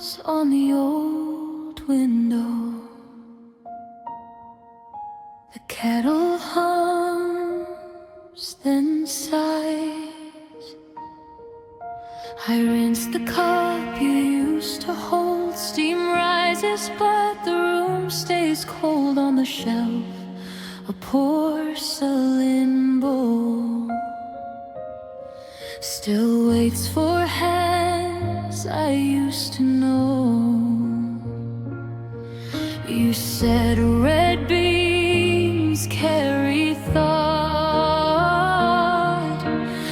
stars on the old window. The kettle hums, then sighs. I rinse the cup you used to hold. Steam rises, but the room stays cold. On the shelf, a porcelain bowl still waits for hands I used to know. You said red beans carry thought,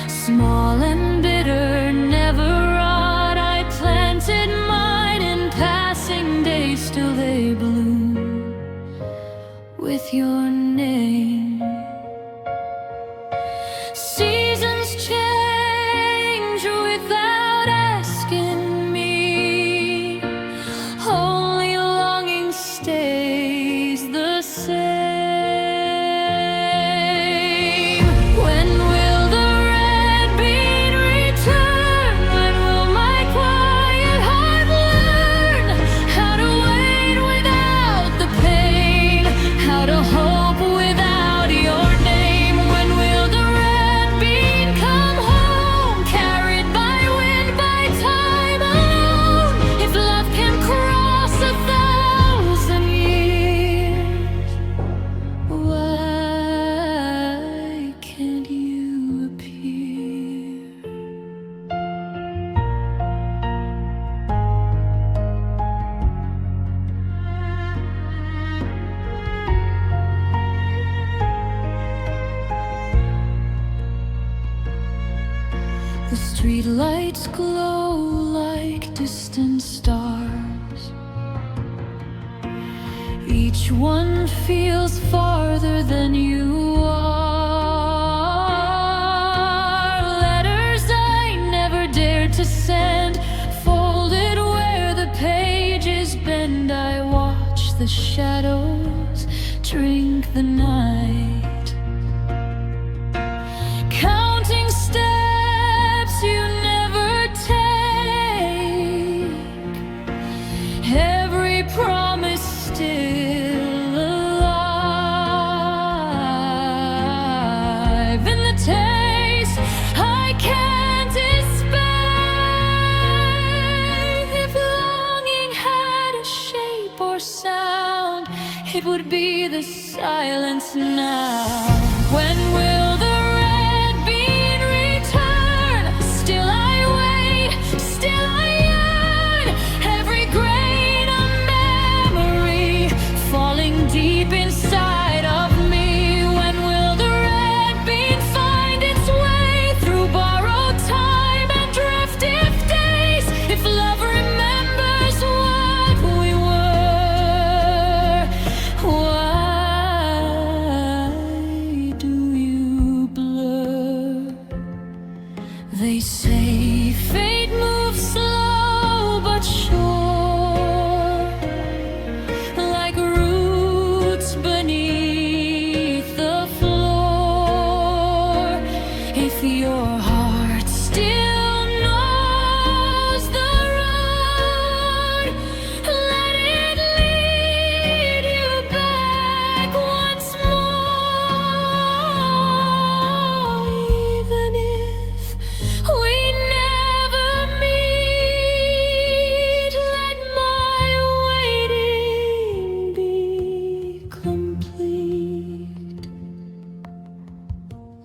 small and bitter, never rot. I planted mine in passing days, still they bloom with your name. Seasons change without asking me, only longing stays the same. When will the red bean return? When will my quiet heart learn how to wait without the pain, how to hope without your name? When will the red bean come home, carried by wind, by time alone? If love can cross 1,000 years, why can't you appear? The streetlights glow like distant stars. Each one feels farther than you are. Letters I never dared to send, folded where the pages bend. I watch the shadows drink the night, counting steps you never take, every promise still alive. In the taste I can't explain. If longing had a shape or sound, it would be the silence now. When will the red bean return? Still I wait, still I yearn. Every grain a memory, falling deep inside of me. When will the red bean find its way through borrowed time and drifted days? If love remembers what we were, why do you blur? They say fate moves slow but sure, like roots beneath the floor. If your heart still knows the road, let it lead you back once more. Even if we never meet, let my waiting be complete.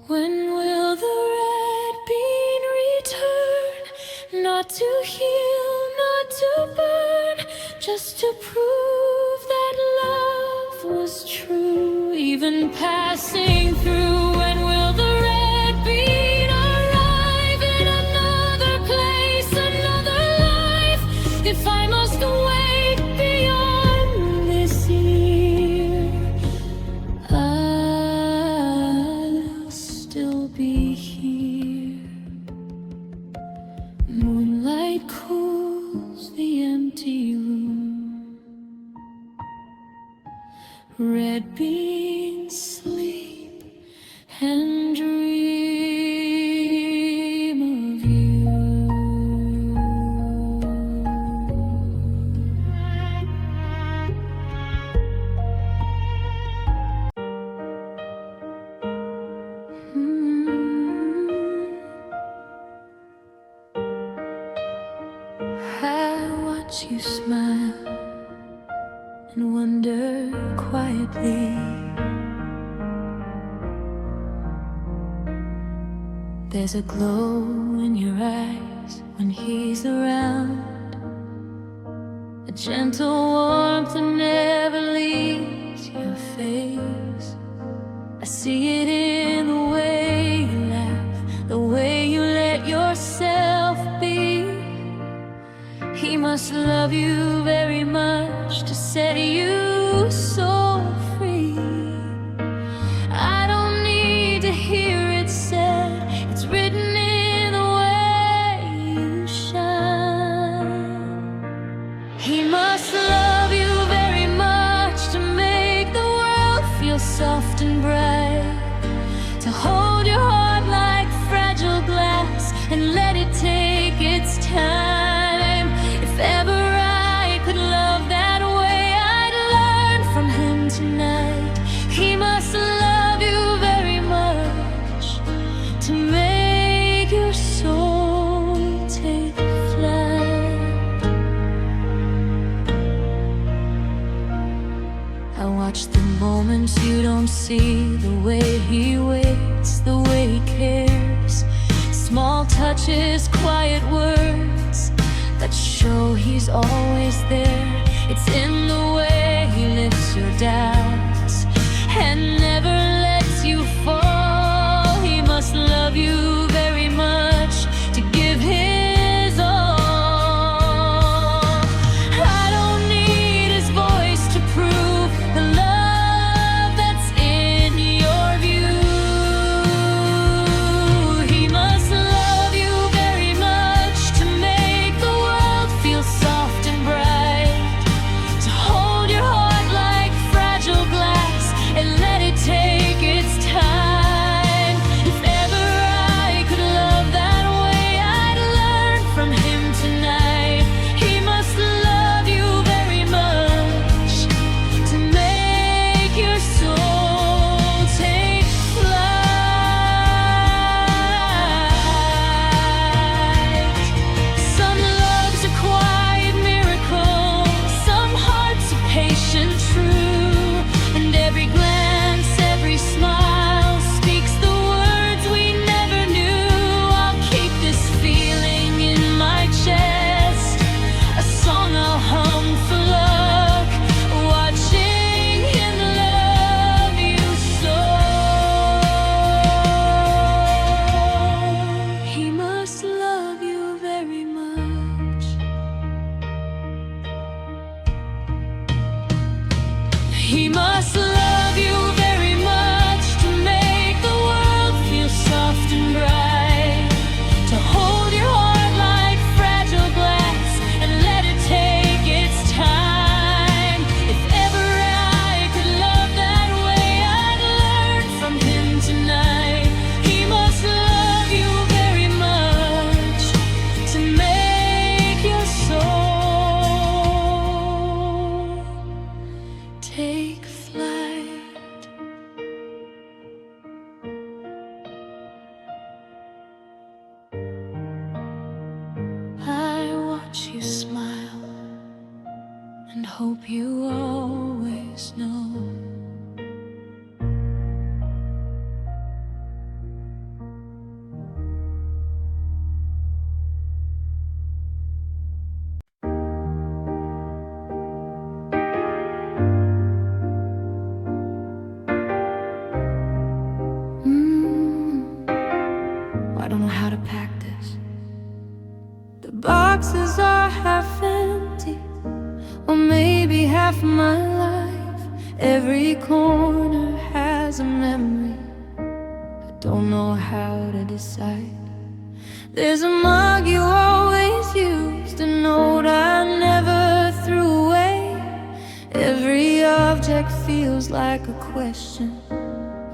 When will the red bean return? Not to heal, not to burn, just to prove that love was true, even passing through. When will the red bean arrive in another place, another life? If I must wait beyond this year, I'll still be here. Moonlight cools the empty room. Red beans sleep and dream of you. I watch you smile and wonder quietly. There's a glow in your eyes when he's around, a gentle warmth that never leaves your face. I see it in the way you laugh, the way you let yourself be. He must love you very much to set you so free. I don't need to hear it said, it's written in the way you shine. He must love you very much to make the world feel soft and bright, to hold your heart like fragile glass and let it take its time. If ever I could love that way, I'd learn from him tonight. He must love you very much to make your soul take flight. I watch the moments you don't see, the way he waits, the way he cares. Small touches, quiet words that show he's always there. It's in the way he lifts your doubts and never lets you fall. He must love you very much to give his all. I don't need his voice to prove the love that's in your view. He must love you very much to make the world feel soft and bright, to hold your heart like fragile glass and let it take its time. If ever I could love that way, I'd learn from him tonight. He must love you very much to make your soul take flight. Some love's a quiet miracle, some hearts are patient, true, and every glance, every smile speaks the words we never knew. I'll keep this feeling in my chest, a song I'll hum for luck, watching him love you so. He must love you very much. He must love you very much to make the world feel soft and bright, to hold your heart like fragile glass and let it take its time. If ever I could love that way, I'd learn from him tonight. He must love you very much to make your soul take flight. I watch you smile and hope you always know. I don't know how to pack this. The boxes are half empty, or maybe half my life. Every corner has a memory, I don't know how to decide. There's a mug you always used, a note I never threw away. Every object feels like a question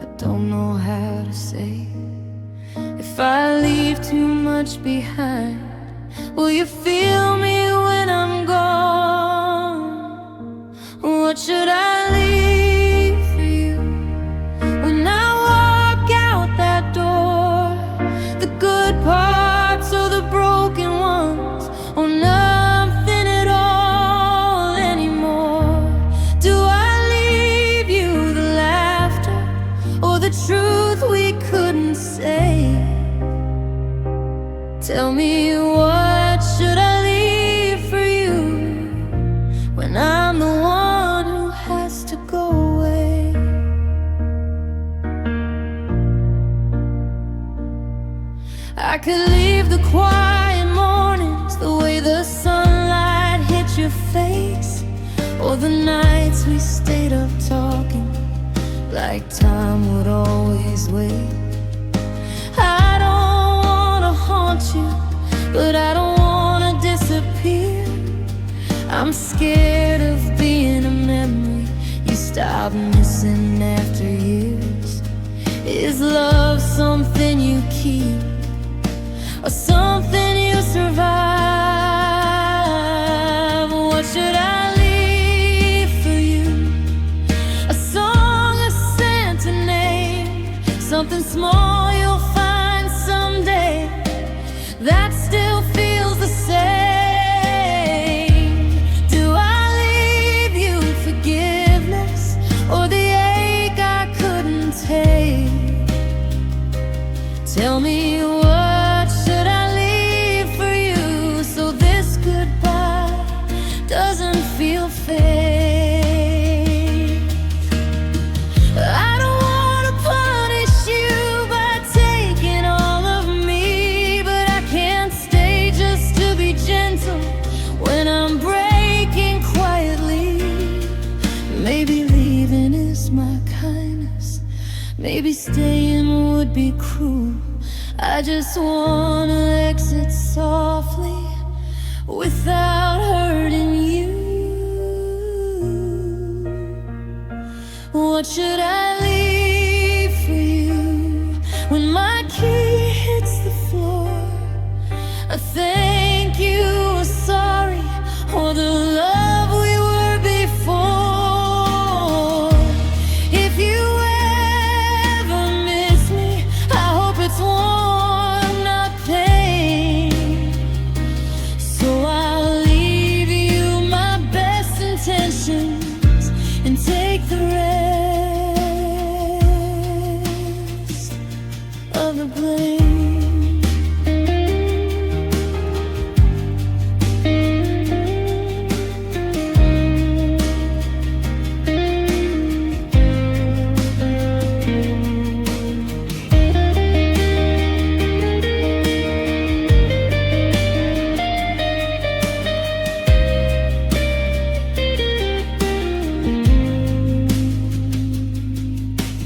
I don't know how to say. If I leave too much behind, will you feel me when I'm gone? What should I leave for you when I walk out that door? The good parts or the broken ones? Oh, none your face, or the nights we stayed up talking like time would always wait. I don't wanna haunt you, but I don't wanna disappear. I'm scared of being a memory you stop missing after years. Is love something you keep, or something you survive? What should I leave for you? A song, a Santa name, something small you'll find someday that still feels the same. Do I leave you forgiveness, or the ache I couldn't take? Tell me, what should I leave for you, so this goodbye doesn't feel fake? I don't wanna punish you by taking all of me, but I can't stay just to be gentle when I'm breaking quietly. Maybe leaving is my kindness, maybe staying would be cruel. I just wanna exit softly without hurting you. What should I leave for you when my key hits the floor? A thank you, a sorry, or the love we were before. If you ever miss me, I hope it's warm, not pain. So I'll leave you my best intentions and take the rest of the blame.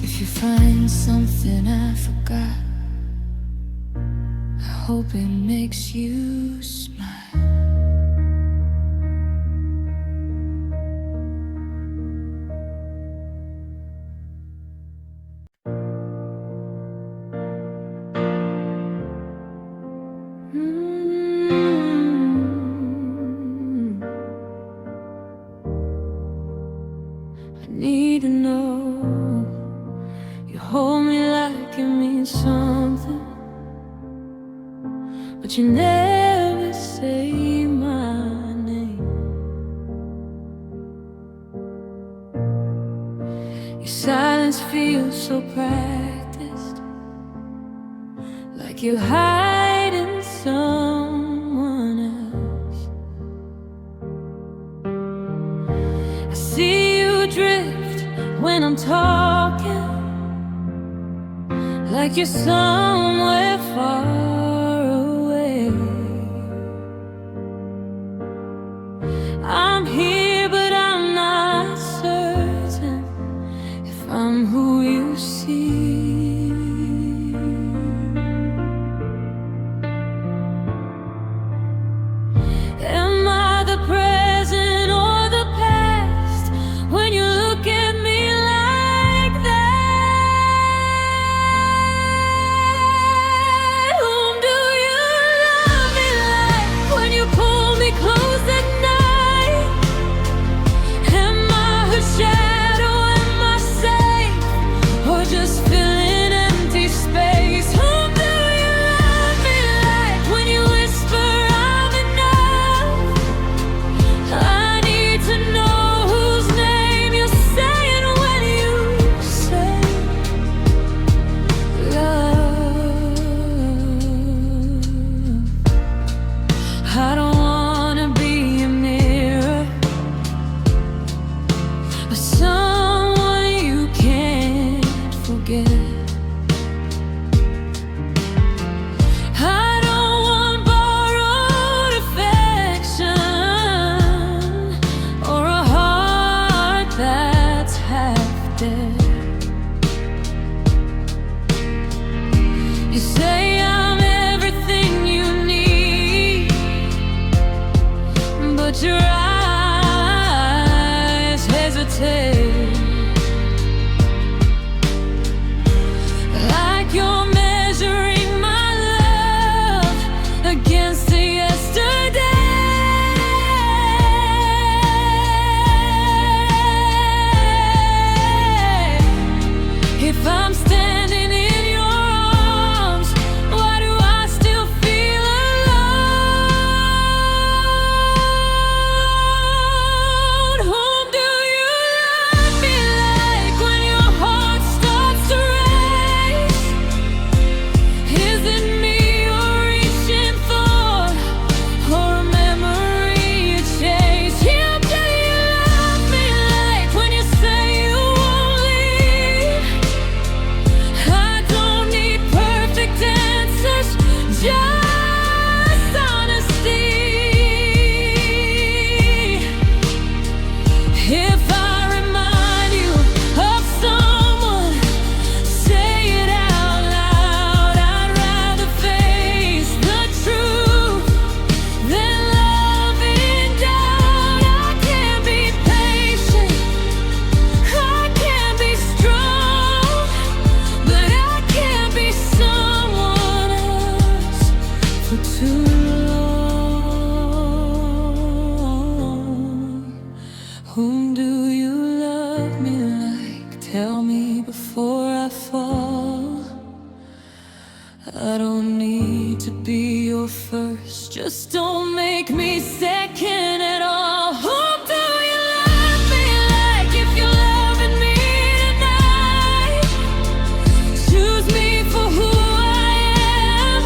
If you find something I forgot, I hope it makes you smile. I need to know you hold me like it means something, but you never say my name. Your silence feels so practiced, like you're hiding someone else. I see you drift when I'm talking, like you're somewhere far away. I'm here, but I'm not certain if I'm who you see. Am I the present or the past when you look at me like that? but your eyes hesitate, like you're measuring my love against the yesterday. If I'm standing in your arms, why do I still feel alone? Whom do you love me like when your heart starts to race? Is it me you're reaching for, or a memory you chase? Whom do you love me like when you say you won't leave? I don't need perfect answers, just honesty. If I remind you of someone, say it out loud. I'd rather face the truth than love in doubt. I can't be patient, I can't be strong, but I can't be someone else for too long. Whom do you love me like? Tell me before I fall. I don't need to be your first, just don't make me second at all. Whom do you love me like if you're loving me tonight? Choose me for who I am,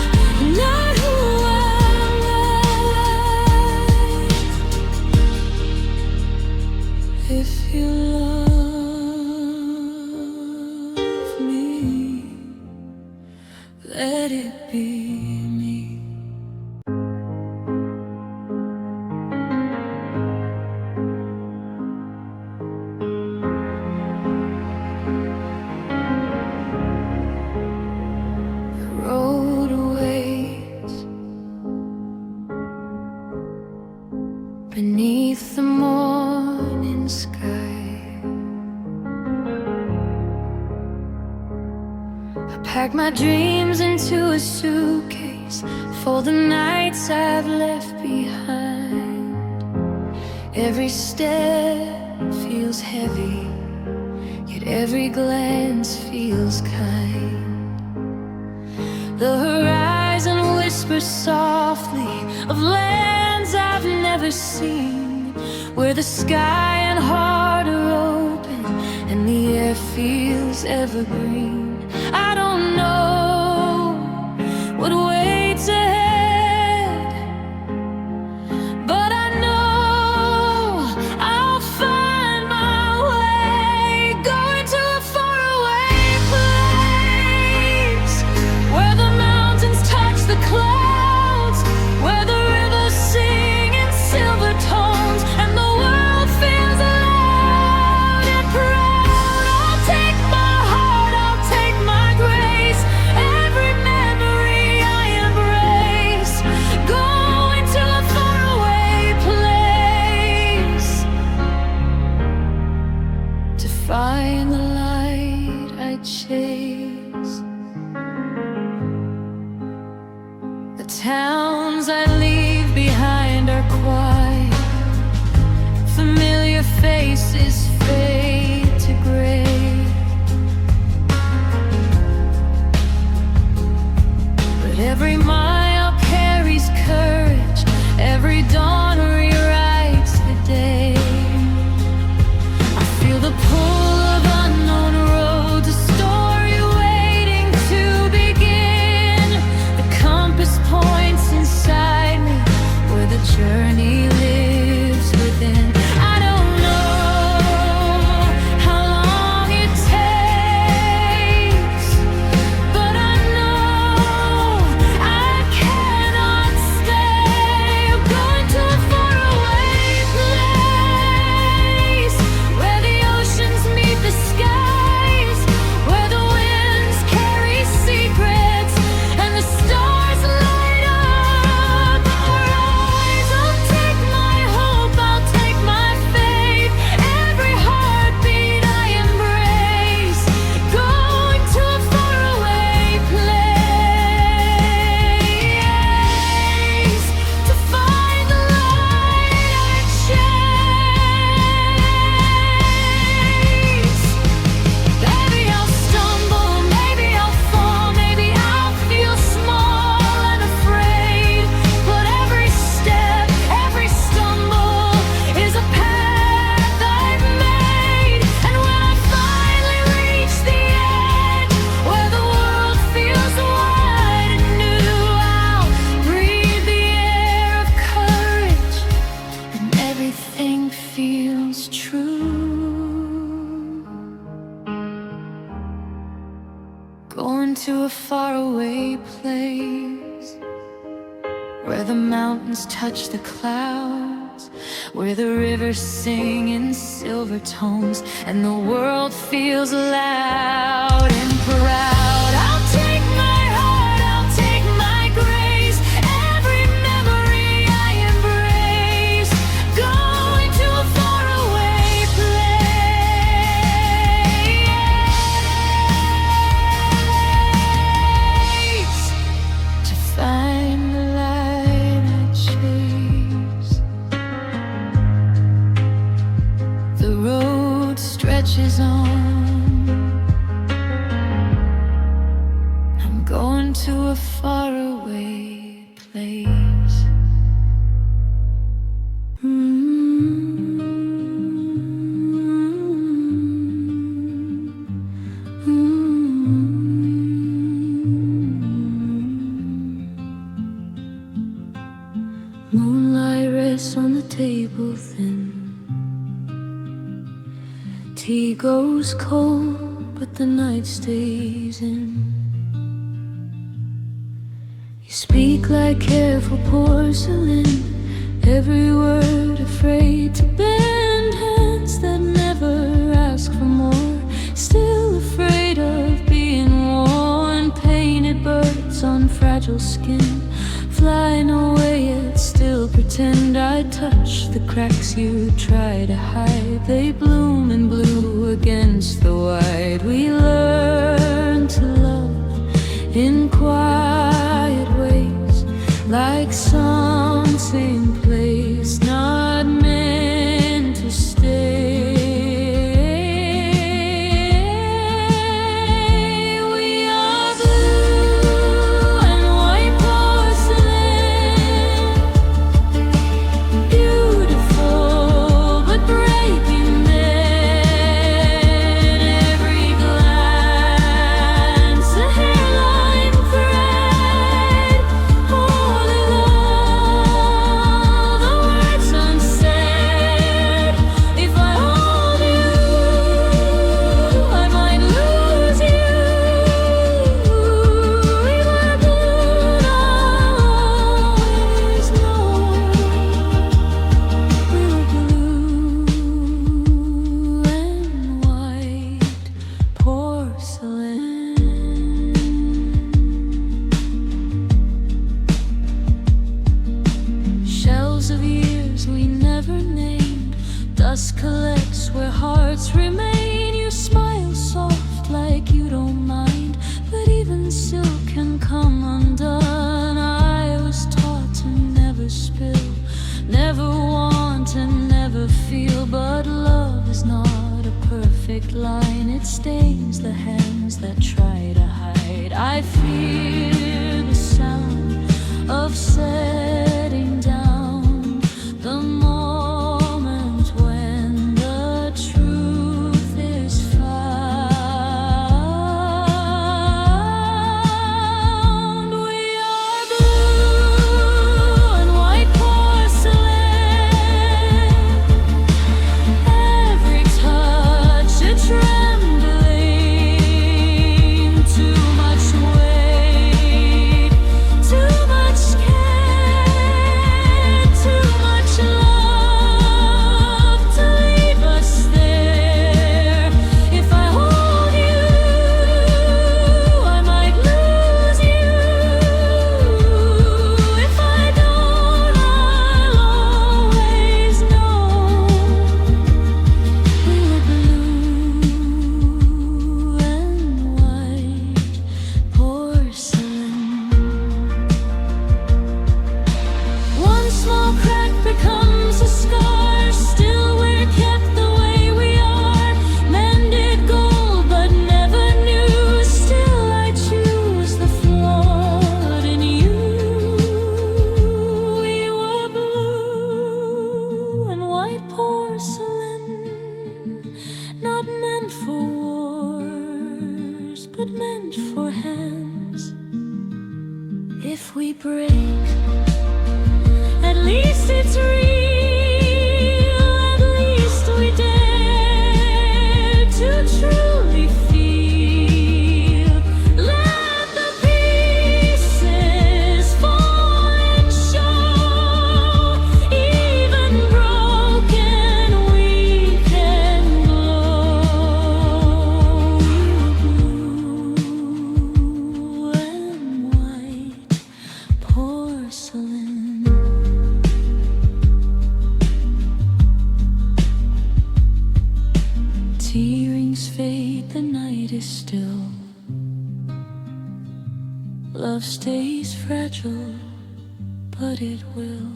not who I'm like. If you love me, let it be me. The road awaits beneath the morning sky. I pack my dreams into a suitcase for the nights I've left behind. Every step feels heavy, yet every glance feels kind. The horizon whispers softly of lands I've never seen, where the sky and heart are open and the air feels evergreen. I don't know what waits ahead, but I know I'll find my way, going to a faraway place where the mountains touch the clouds, where the rivers sing in silver tones, and the world feels loud and proud. I'll take my heart, I'll take my grace, every memory I am everything feels true. Going to a faraway place where the mountains touch the clouds, where the rivers sing in silver tones, and the world feels loud and proud. I'll take my heart, I'll take my grace, every memory I embrace, going to a faraway place to find the light I chase. The road stretches on, I'm going to a faraway place. Moonlight rests on the table thin. Tea goes cold, but the night stays in. You speak like careful porcelain, every word afraid to bend. Hands that never ask for more, still afraid of being worn. Painted birds on fragile skin, flying away yet still pretend. I touch the cracks you try to hide, they bloom in blue against the white. We learn to love in quiet ways, like some same place, not meant to stay. We are blue and white porcelain, beautiful but breaking men. Every glance a hairline thread, holy love, the words unsaid. If I hold you, I might lose you. We were blue, I'll always know. We were blue and white porcelain. Shells of years we never named, dust collects where hearts remain. You smile soft like you don't mind, but even silk can come undone. I was taught to never spill, never want and never feel, but love is not a perfect line, it stains the hands that try to hide. I fear the sound of setting down, the moment when the truth is found. We are blue and white porcelain, every touch a trembling, too much weight, too much care, too much love to leave us there. If I hold you, I might lose you. If I don't, I'll always know. We were blue and white porcelain. One small crack becomes a scar, still we're kept the way we are. Mended gold but never knew, still I choose the flawed in you. We were blue and white porcelain, not meant for wars, but meant for hands. If we break, at least it's real. is still. Love stays fragile, but it will.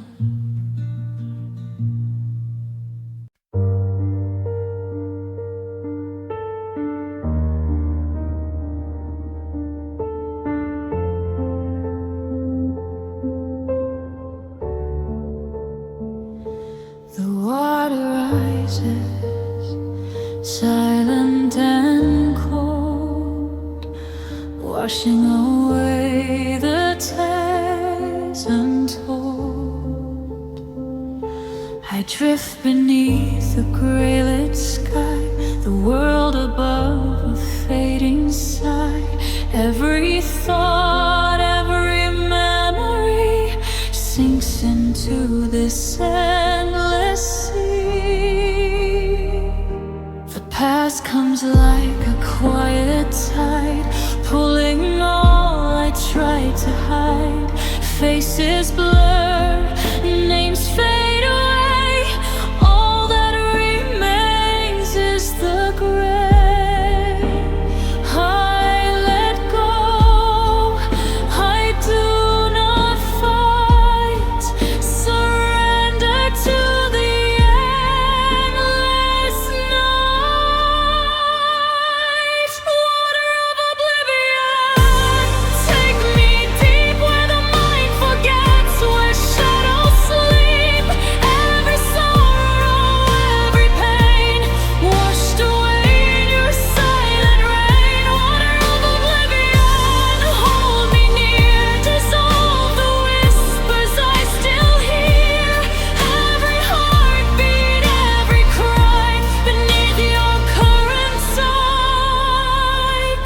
The water rises, silent and cold, washing away the tears untold. I drift beneath the grey-lit sky, the world above a fading sigh. Every thought, every memory sinks into this endless sea. The past comes like a quiet tide, pulling all I tried to hide. Faces blur, names fade away. All that remains is the gray. I let go, I do not fight. Surrender to the endless night. Water of oblivion, take me deep where the mind forgets, where shadows sleep. Every sorrow, every pain, washed away in your silent rain. Water of oblivion, hold me near, dissolve the whispers I still hear. Every heartbeat, every cry, beneath your currents I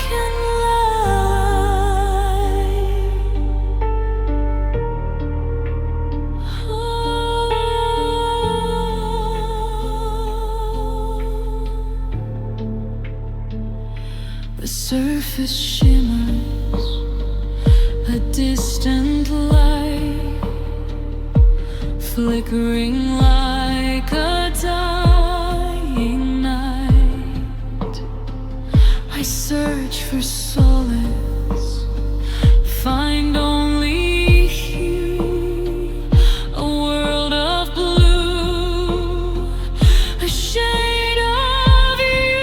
can lie. The surface shimmers, a distant light, flickering like a dying night. I search for solace, find only you. A world of blue, a shade of you.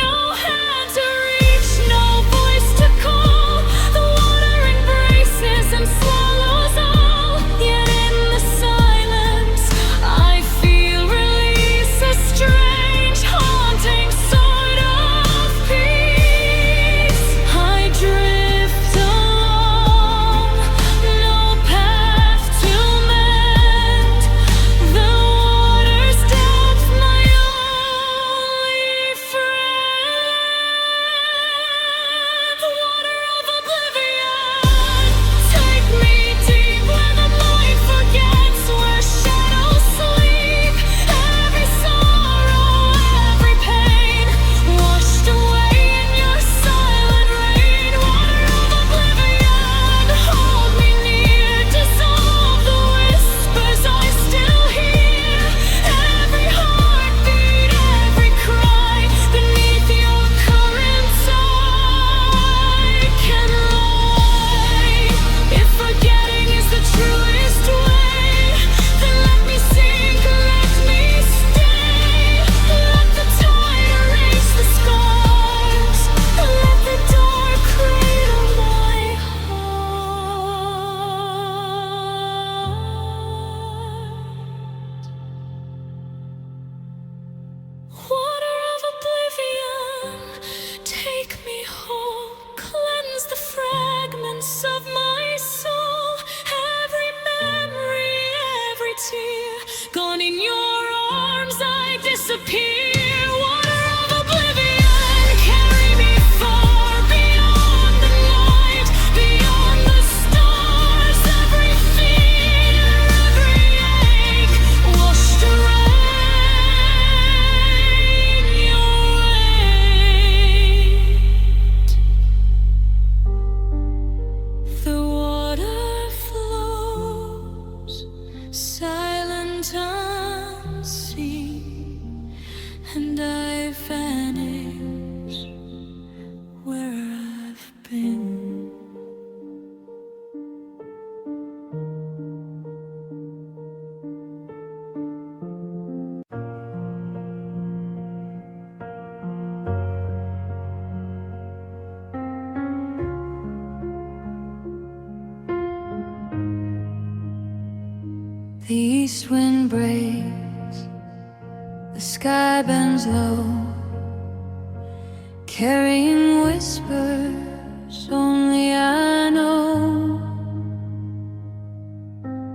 No hand to reach, no voice to call. The water embraces and swallows all. Yet in the silence I feel release, a strange haunting sort of peace. I drift along, no path to mend. The water's depth, my only friend. The water of oblivion, take me deep where the mind forgets, where shadows sleep. Every sorrow, every pain, washed away in your silent rain. Water of oblivion, hold me near, dissolve the whispers I still hear. Every heartbeat, every cry, beneath your currents I can lie. If forgetting is the truest way, then let me sink, let me stay. Let the tide erase the scars, let the dark cradle my heart. Water of oblivion, take me home, cleanse the fragments of my soul. Every memory, every tear, gone in your arms I disappear. Water of oblivion, carry me far beyond the light, beyond the stars. Every fear, every ache, washed away in your weight. The water flows, silent unseen, east wind breaks, the sky bends low, carrying whispers only I know.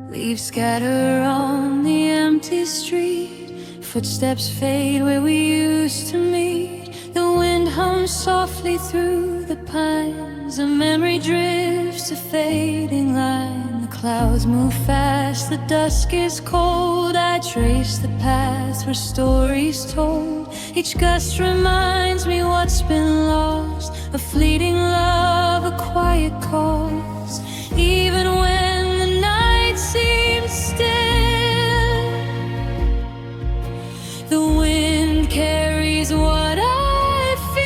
Leaves scatter on the empty street, footsteps fade where we used to meet. The wind hums softly through the pines, a memory drifts a fading line. The clouds move fast, the dusk is cold. I trace the paths where stories told. Each gust reminds me what's been lost, a fleeting love, a quiet cause. Even when the night seems still, the wind carries what I feel.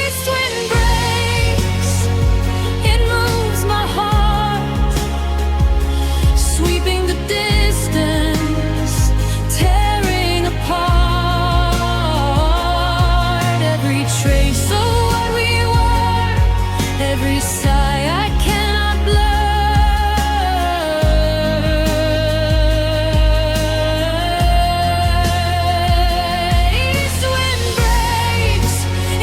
East wind breaks, it moves my heart, sweeping the distance, tearing apart every trace of what we were, every sigh I cannot blur. East wind breaks,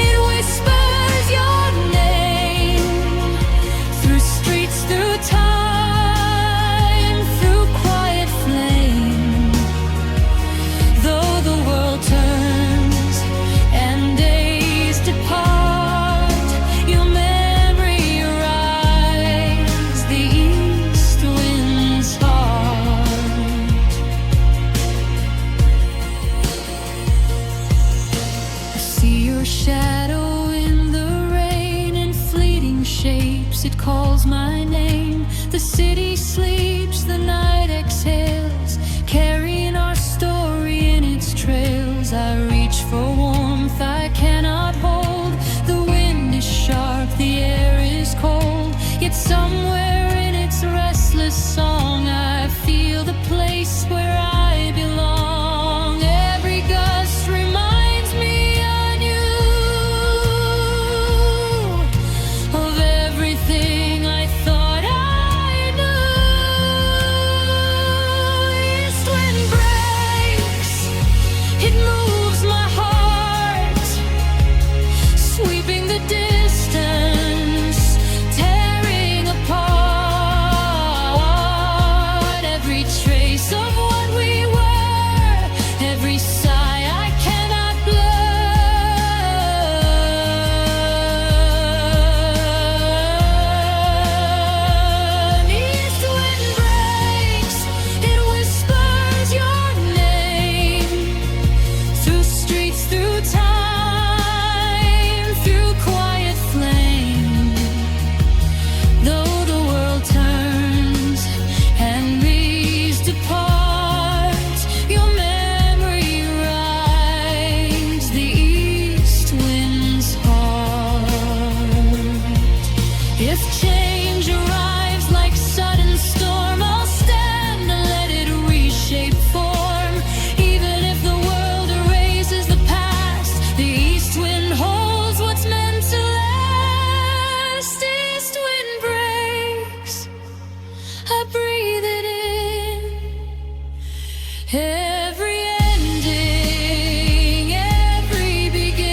it whispers your name through streets, through time, through quiet flame. Though the world turns and days depart, your memory rides the east wind's heart. I see your shadow in the rain, in fleeting shapes it calls my name. The city sleeps, the night exhales, carrying our story in its trails. I reach for warmth I cannot hold. The wind is sharp, the air is cold, yet somewhere in its restless song I feel the place where I belong. Every gust reminds me anew of everything I thought I knew. East wind breaks, it moves my heart, sweeping the distance, tearing apart every trace of what we were, every sigh I cannot blur. East wind breaks, it whispers your name through streets, through time, through quiet flame. Though the world turns and breeze depart, your memory rides the east wind's heart. If change arrives like sudden storm, I'll stand and let it reshape form. Even if the world erases the past, the east wind holds what's meant to last. East wind breaks, I breathe it in. Every ending, every begin,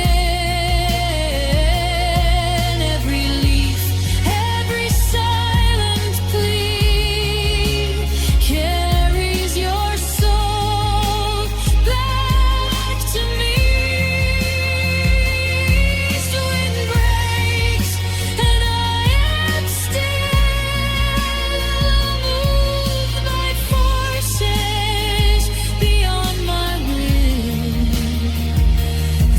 every leaf, every silent plea carries your soul back to me. East wind breaks, and I am still moved by forces beyond my will.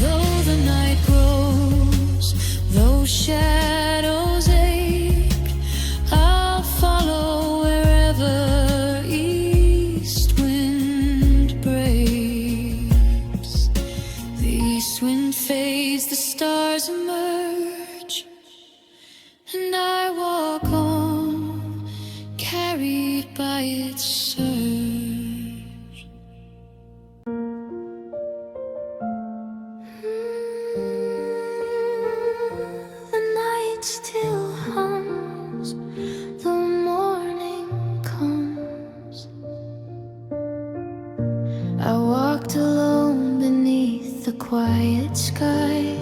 Though the night grows, though shadows ache, I'll follow wherever east wind breaks. The east wind fades, the stars emerge, and I walk on, carried by its surge. The night still hums, the morning comes. I walked alone beneath the quiet sky,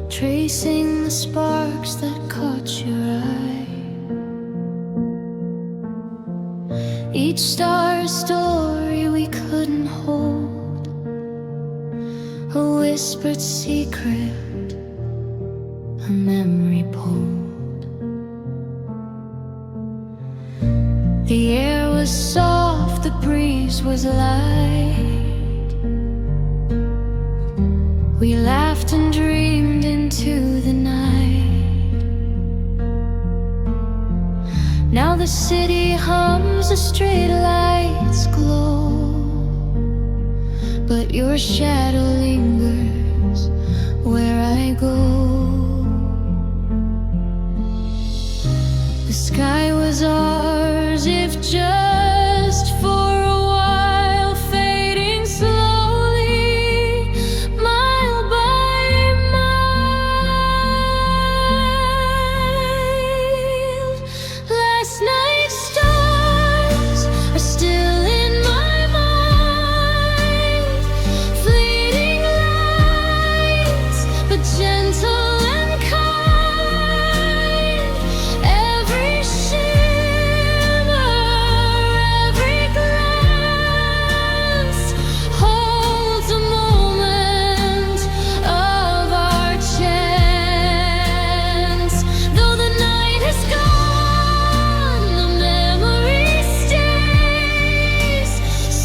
tracing the sparks that caught your eye. Each star a story we couldn't hold, a whispered secret, a memory pulled. The air was soft, the breeze was light. We laughed and dreamed into the night. Now the city hums, the street lights glow, but your shadow lingers where I go. The sky was ours, if just for a while, fading slowly, mile by mile. Last night's stars are still in my mind, fleeting lights, but gentle and kind. Every shimmer, every glance holds a moment of our chance. Though the night is gone, the memory stays,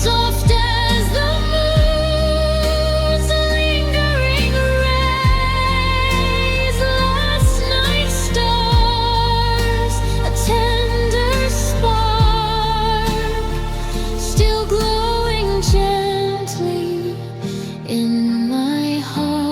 soft as the moon's lingering rays. Last night's stars, a tender spark, still glowing gently in my heart.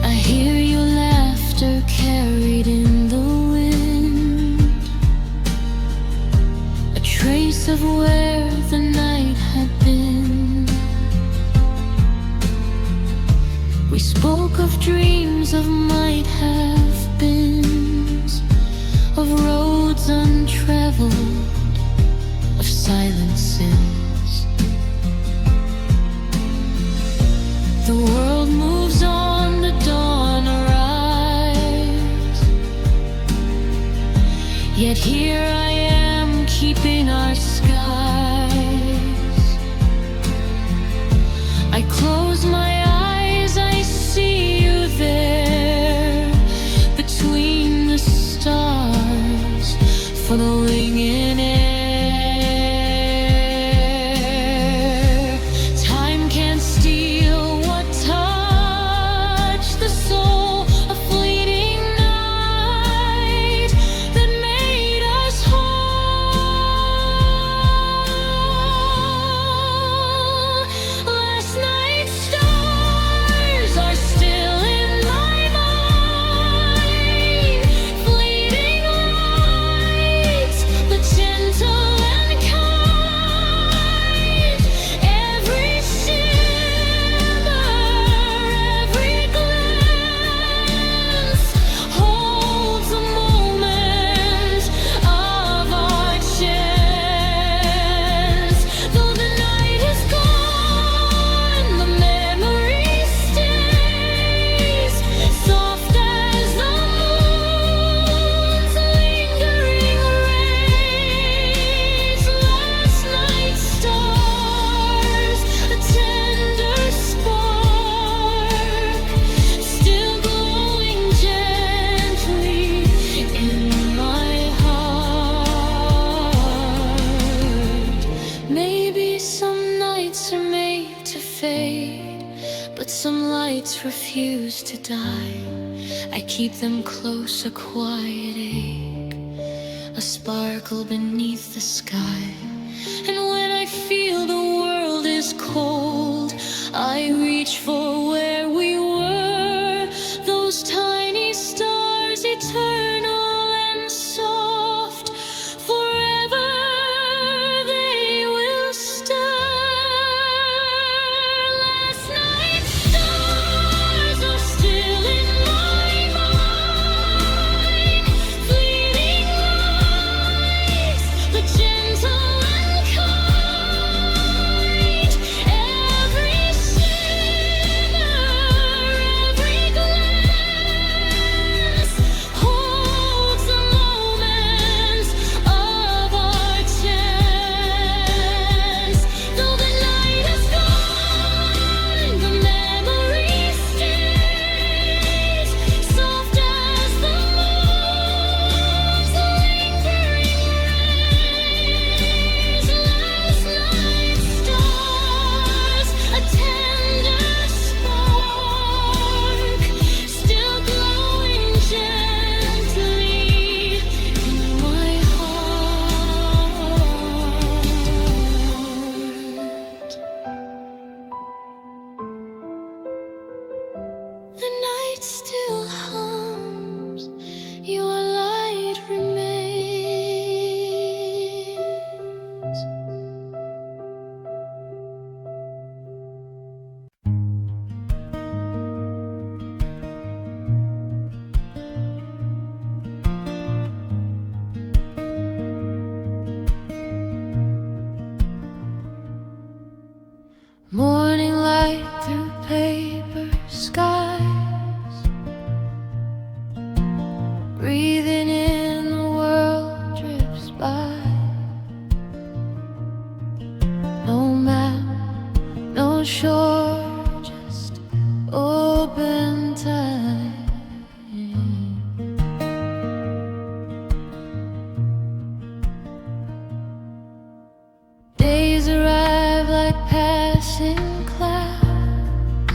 I hear your laughter carried in the wind, a trace of where the night had been. We spoke of dreams, of might have beens, of roads untraveled, of silent sins. The world moves on, the dawn arrives, yet here I am keeping our skies. I close my eyes, I see you there, between the stars, following in air. Time can't steal what touched the soul, a fleeting night that made us whole. Last night's stars are still in my mind, fleeting lights, but gentle and kind. Every shimmer, every glance holds a moment of our chance. Though the night is gone, the memory stays, soft as the moon's lingering rays. Last night's stars, a tender spark, still glowing gently in my heart. Maybe some nights are made to fade, but some lights refuse to die. I keep them close, a quiet ache, a sparkle beneath the sky. And when I feel the world is cold, I reach for where we were, those tiny stars eternal and soft forever. by. No map, no shore, just open time. Days arrive like passing clouds,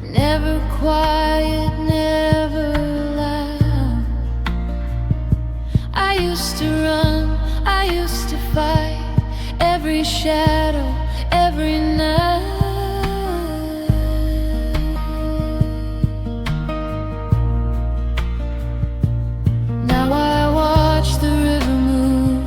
never quiet, never loud. I used to run, I used to fight every shadow, every night. Now I watch the river move,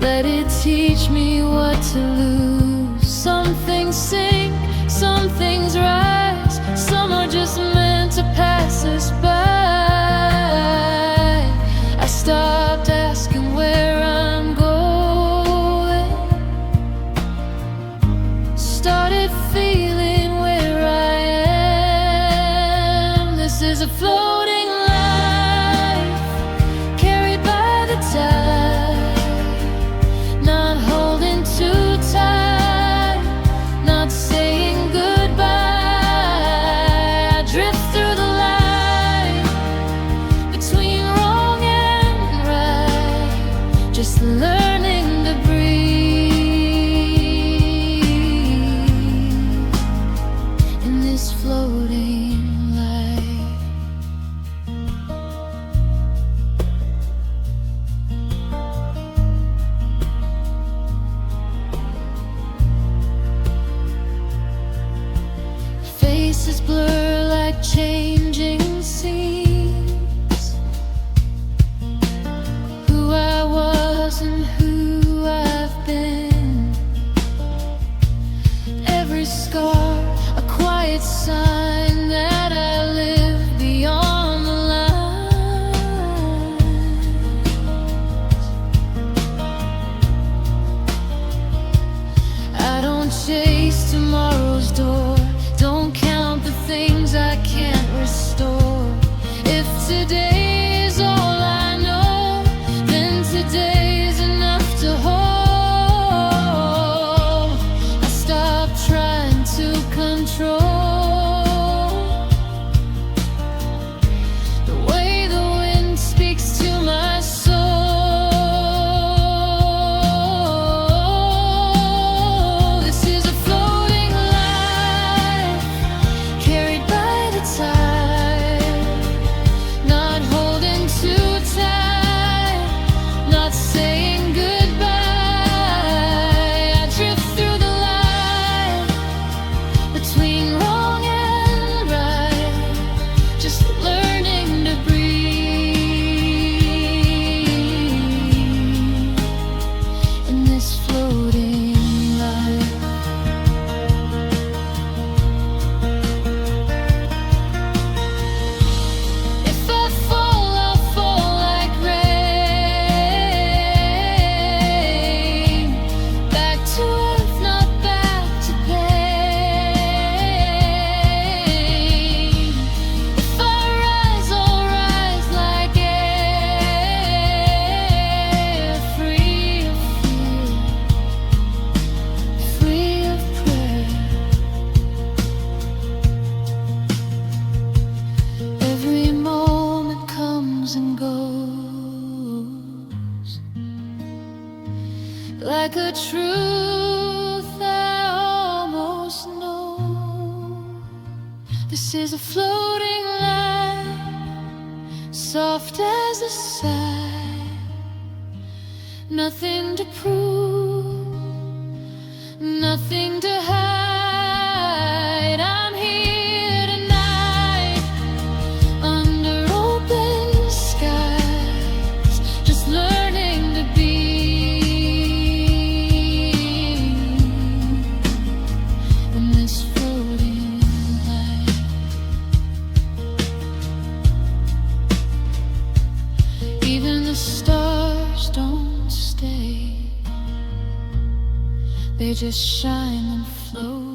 let it teach me what to lose. Some things sink, some things rise, some are just meant to pass us by. I stopped asking where I'm going, started feeling where I am. This is a floating life, carried by the tide, not holding too tight, not saying goodbye. I drift through the light, between wrong and right, just learning to breathe in this floating life. Faces blur like changing scenes, who I was and who I've been. Every scar, a quiet sign that I live beyond the lines. I don't chase tomorrow's door, don't count the things I can't restore. If today is all I know, then today is enough to hold. I stopped trying to control the way the wind speaks to my soul. This is a floating life, carried by the tide, not holding too tight, not saying goodbye. I drift through the light, between wrong and right, just learning to breathe in this floating life. If I fall, I'll fall like rain, back to earth, not back to pain. If I rise, I'll rise like air, free of fear, free of prayer. Every moment comes and goes, like a truth I almost know. This is a floating light, soft as a sigh, nothing to prove, nothing to hide. I'm here tonight, under open skies, just learning to be in this floating light. Even the stars don't stay, they just shine and float.